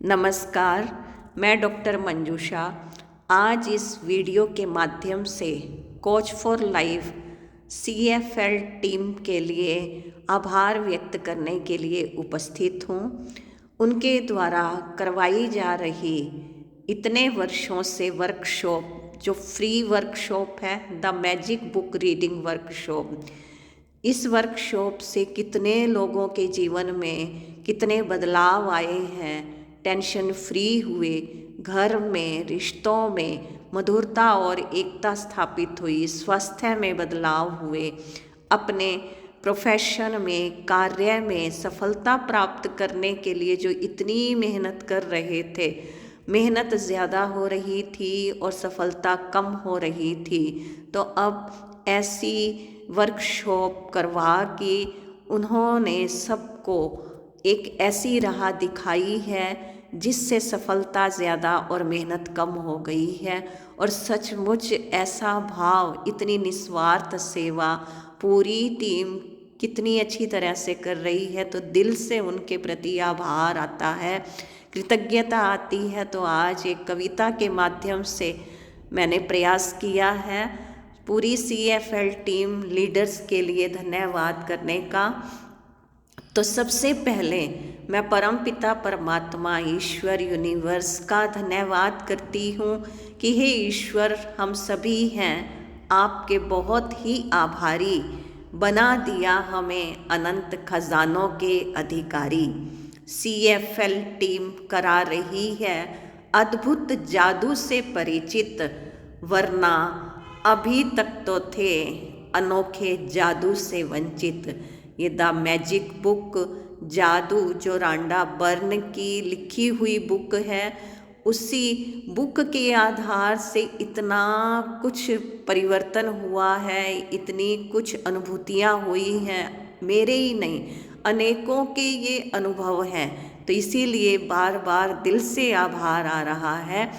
नमस्कार, मैं डॉक्टर मंजूषा आज इस वीडियो के माध्यम से coach for life CFL team के लिए आभार व्यक्त करने के लिए उपस्थित हूँ। उनके द्वारा करवाई जा रही इतने वर्षों से वर्कशॉप जो फ्री वर्कशॉप है, the magic book reading workshop, इस वर्कशॉप से कितने लोगों के जीवन में कितने बदलाव आए हैं, टेंशन फ्री हुए, घर में रिश्तों में मधुरता और एकता स्थापित हुई, स्वास्थ्य में बदलाव हुए, अपने प्रोफेशन में कार्य में सफलता प्राप्त करने के लिए जो इतनी मेहनत कर रहे थे, मेहनत ज़्यादा हो रही थी और सफलता कम हो रही थी। तो अब ऐसी वर्कशॉप करवा के उन्होंने सबको एक ऐसी राह दिखाई है जिससे सफलता ज़्यादा और मेहनत कम हो गई है। और सचमुच ऐसा भाव, इतनी निस्वार्थ सेवा पूरी टीम कितनी अच्छी तरह से कर रही है, तो दिल से उनके प्रति आभार आता है, कृतज्ञता आती है। तो आज एक कविता के माध्यम से मैंने प्रयास किया है पूरी CFL टीम लीडर्स के लिए धन्यवाद करने का। तो सबसे पहले मैं परमपिता परमात्मा ईश्वर यूनिवर्स का धन्यवाद करती हूँ कि हे ईश्वर, हम सभी हैं आपके बहुत ही आभारी, बना दिया हमें अनंत खजानों के अधिकारी। CFL टीम करा रही है अद्भुत जादू से परिचित, वरना अभी तक तो थे अनोखे जादू से वंचित। ये द मैजिक बुक जादू जो रांडा बर्न की लिखी हुई बुक है, उसी बुक के आधार से इतना कुछ परिवर्तन हुआ है, इतनी कुछ अनुभूतियाँ हुई हैं, मेरे ही नहीं अनेकों के ये अनुभव हैं। तो इसीलिए बार बार दिल से आभार आ रहा है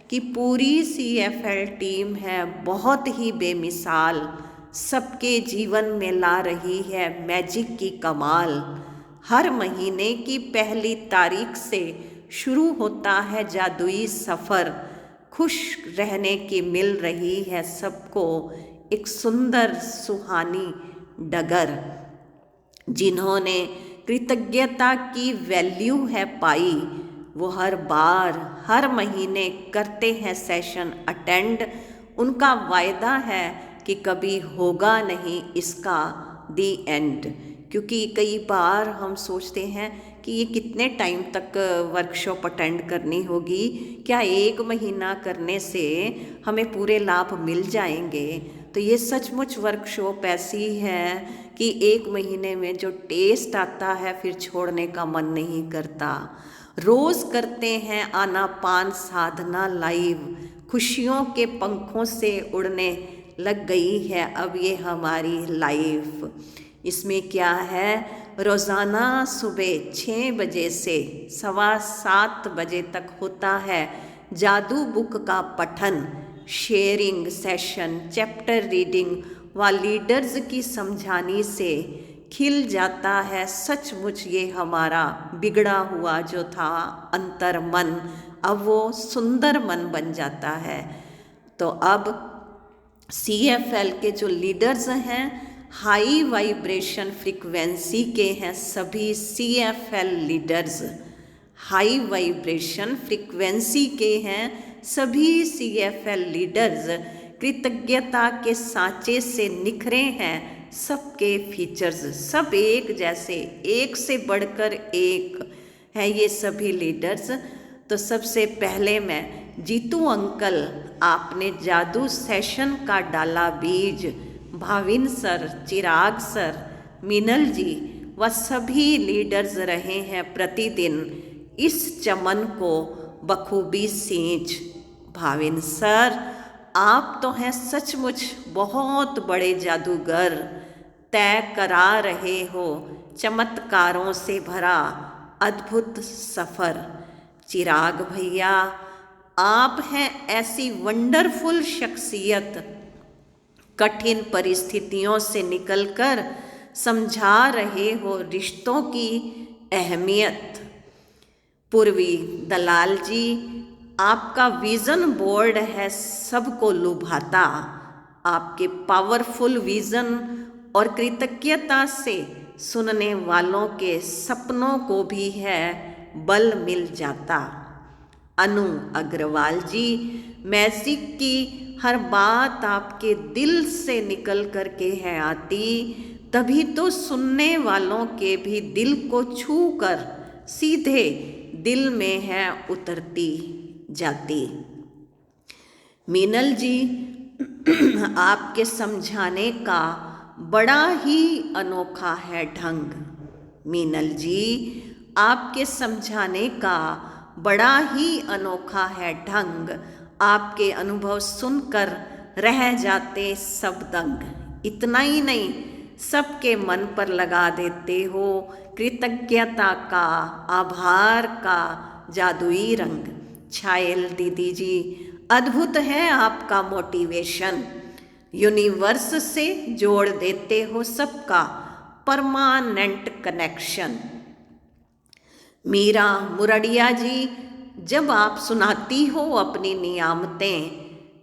कि पूरी CFL टीम है बहुत ही बेमिसाल, सबके जीवन में ला रही है मैजिक की कमाल। हर महीने की पहली तारीख से शुरू होता है जादुई सफ़र, खुश रहने की मिल रही है सबको एक सुंदर सुहानी डगर। जिन्होंने कृतज्ञता की वैल्यू है पाई, वो हर बार हर महीने करते हैं सेशन अटेंड। उनका वायदा है कि कभी होगा नहीं इसका दी एंड। क्योंकि कई बार हम सोचते हैं कि ये कितने टाइम तक वर्कशॉप अटेंड करनी होगी, क्या 1 महीना करने से हमें पूरे लाभ मिल जाएंगे? तो ये सचमुच वर्कशॉप ऐसी है कि 1 महीने में जो टेस्ट आता है फिर छोड़ने का मन नहीं करता। रोज़ करते हैं आनापान साधना लाइव, खुशियों के पंखों से उड़ने लग गई है अब ये हमारी लाइफ। इसमें क्या है, रोज़ाना सुबह 6 बजे से 7:15 बजे तक होता है जादू बुक का पठन, शेयरिंग सेशन, चैप्टर रीडिंग व लीडर्स की समझानी से खिल जाता है सचमुच ये हमारा बिगड़ा हुआ जो था अंतर मन, अब वो सुंदर मन बन जाता है। तो अब CFL के जो लीडर्स हैं हाई वाइब्रेशन फ्रीक्वेंसी के हैं, सभी CFL leaders high vibration frequency के हैं, सभी CFL लीडर्स कृतज्ञता के सांचे से निखरे हैं, सबके फीचर्स सब एक जैसे, एक से बढ़कर एक है ये सभी लीडर्स। तो सबसे पहले मैं जीतू अंकल, आपने जादू सेशन का डाला बीज, भाविन सर, चिराग सर, मीनल जी व सभी लीडर्स रहे हैं प्रतिदिन इस चमन को बखूबी सींच। भाविन सर, आप तो हैं सचमुच बहुत बड़े जादूगर, तय करा रहे हो चमत्कारों से भरा अद्भुत सफ़र। चिराग भैया, आप हैं ऐसी वंडरफुल शख्सियत, कठिन परिस्थितियों से निकलकर समझा रहे हो रिश्तों की अहमियत। पूर्वी दलाल जी, आपका विजन बोर्ड है सबको लुभाता। आपके पावरफुल विजन और कृतज्ञता से सुनने वालों के सपनों को भी है बल मिल जाता। अनु अग्रवाल जी, मैजिक की हर बात आपके दिल से निकल करके है आती, तभी तो सुनने वालों के भी दिल को छू कर सीधे दिल में है उतरती जाती। मीनल जी, आपके समझाने का बड़ा ही अनोखा है ढंग। मीनल जी, आपके समझाने का बड़ा ही अनोखा है ढंग। आपके अनुभव सुनकर रह जाते सब दंग। इतना ही नहीं, सबके मन पर लगा देते हो कृतज्ञता का, आभार का जादुई रंग। छायल दीदी जी, अद्भुत है आपका मोटिवेशन। यूनिवर्स से जोड़ देते हो सबका परमानेंट कनेक्शन। मीरा मुरडिया जी, जब आप सुनाती हो अपनी नियामतें,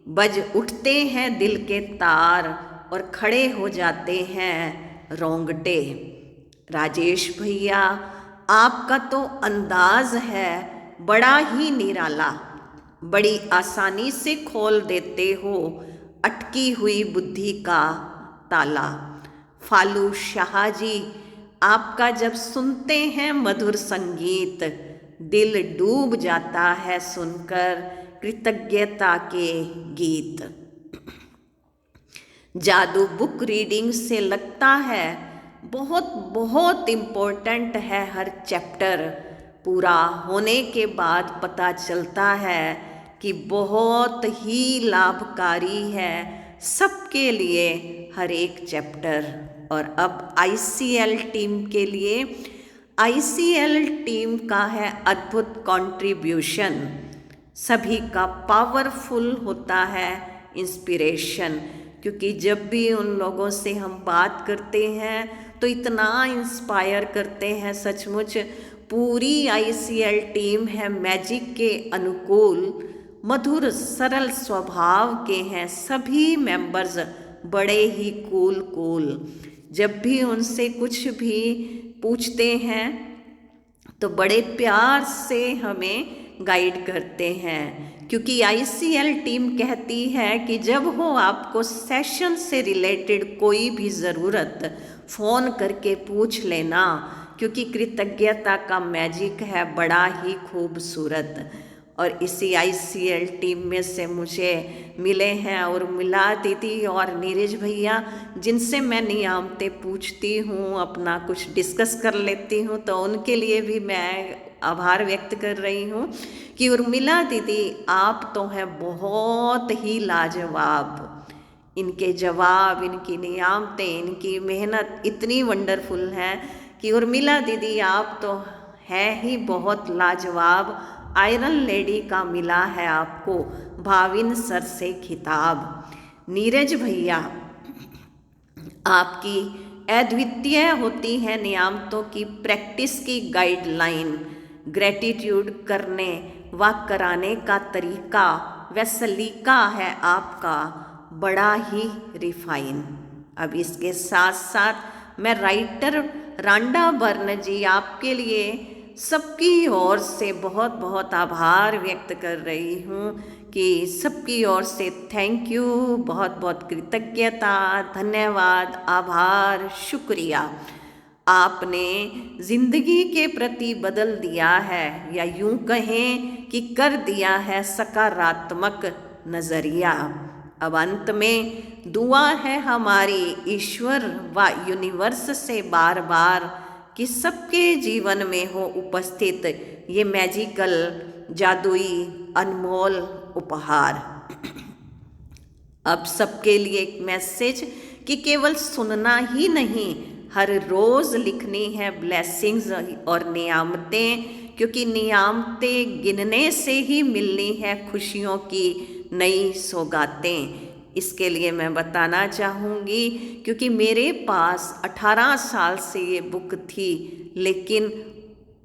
बज उठते हैं दिल के तार और खड़े हो जाते हैं रोंगटे। राजेश भैया, आपका तो अंदाज है बड़ा ही निराला, बड़ी आसानी से खोल देते हो अटकी हुई बुद्धि का ताला। फालू शाह जी, आपका जब सुनते हैं मधुर संगीत, दिल डूब जाता है सुनकर कृतज्ञता के गीत। जादू बुक रीडिंग से लगता है बहुत बहुत इम्पोर्टेंट है हर चैप्टर। पूरा होने के बाद पता चलता है कि बहुत ही लाभकारी है सबके लिए हर एक चैप्टर। और अब आईसीएल टीम के लिए, आईसीएल टीम का है अद्भुत कंट्रीब्यूशन। सभी का पावरफुल होता है इंस्पिरेशन, क्योंकि जब भी उन लोगों से हम बात करते हैं तो इतना इंस्पायर करते हैं सचमुच। पूरी आईसीएल टीम है मैजिक के अनुकूल, मधुर सरल स्वभाव के हैं सभी मेंबर्स, बड़े ही कूल। जब भी उनसे कुछ भी पूछते हैं तो बड़े प्यार से हमें गाइड करते हैं, क्योंकि आईसीएल टीम कहती है कि जब हो आपको सेशन से रिलेटेड कोई भी ज़रूरत, फ़ोन करके पूछ लेना, क्योंकि कृतज्ञता का मैजिक है बड़ा ही खूबसूरत। और इसी आईसीएल टीम में से मुझे मिले हैं उर्मिला दीदी और नीरज भैया, जिनसे मैं नियामतें पूछती हूँ, अपना कुछ डिस्कस कर लेती हूँ। तो उनके लिए भी मैं आभार व्यक्त कर रही हूँ कि उर्मिला दीदी, आप तो हैं बहुत ही लाजवाब। इनके जवाब, इनकी नियामतें, इनकी मेहनत इतनी वंडरफुल हैं कि उर्मिला दीदी आप तो है ही बहुत लाजवाब। आयरन लेडी का मिला है आपको भाविन सर से खिताब। नीरज भैया, आपकी अद्वितीय होती है नियामतों की प्रैक्टिस की गाइडलाइन, ग्रेटिट्यूड करने व कराने का तरीका व सलीका है आपका बड़ा ही रिफाइन। अब इसके साथ साथ मैं राइटर रांडा बर्न जी, आपके लिए सबकी ओर से बहुत बहुत आभार व्यक्त कर रही हूँ कि सबकी ओर से थैंक यू, बहुत बहुत कृतज्ञता, धन्यवाद, आभार, शुक्रिया। आपने ज़िंदगी के प्रति बदल दिया है, या यूं कहें कि कर दिया है सकारात्मक नज़रिया। अब अंत में दुआ है हमारी ईश्वर व यूनिवर्स से बार बार कि सबके जीवन में हो उपस्थित ये मैजिकल, जादुई, अनमोल उपहार। अब सबके लिए एक मैसेज कि केवल सुनना ही नहीं, हर रोज़ लिखनी है ब्लेसिंग्स और नियामतें, क्योंकि नियामतें गिनने से ही मिलनी है खुशियों की नई सौगातें। इसके लिए मैं बताना चाहूँगी, क्योंकि मेरे पास 18 साल से ये बुक थी, लेकिन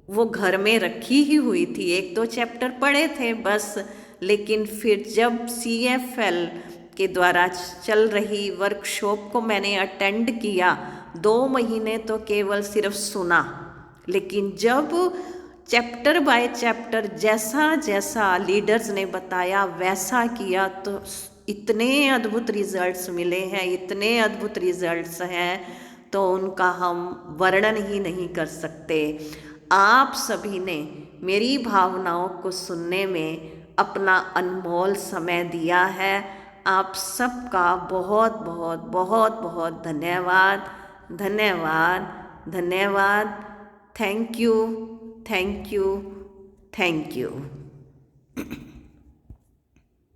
वो घर में रखी ही हुई थी, एक दो चैप्टर पढ़े थे बस। लेकिन फिर जब CFL के द्वारा चल रही वर्कशॉप को मैंने अटेंड किया, 2 महीने तो केवल सिर्फ सुना, लेकिन जब चैप्टर बाय चैप्टर जैसा जैसा लीडर्स ने बताया वैसा किया तो इतने अद्भुत रिजल्ट्स मिले हैं, इतने अद्भुत रिजल्ट्स हैं, तो उनका हम वर्णन ही नहीं कर सकते। आप सभी ने मेरी भावनाओं को सुनने में अपना अनमोल समय दिया है। आप सबका बहुत बहुत बहुत बहुत धन्यवाद, धन्यवाद, धन्यवाद। Thank you, thank you, thank you.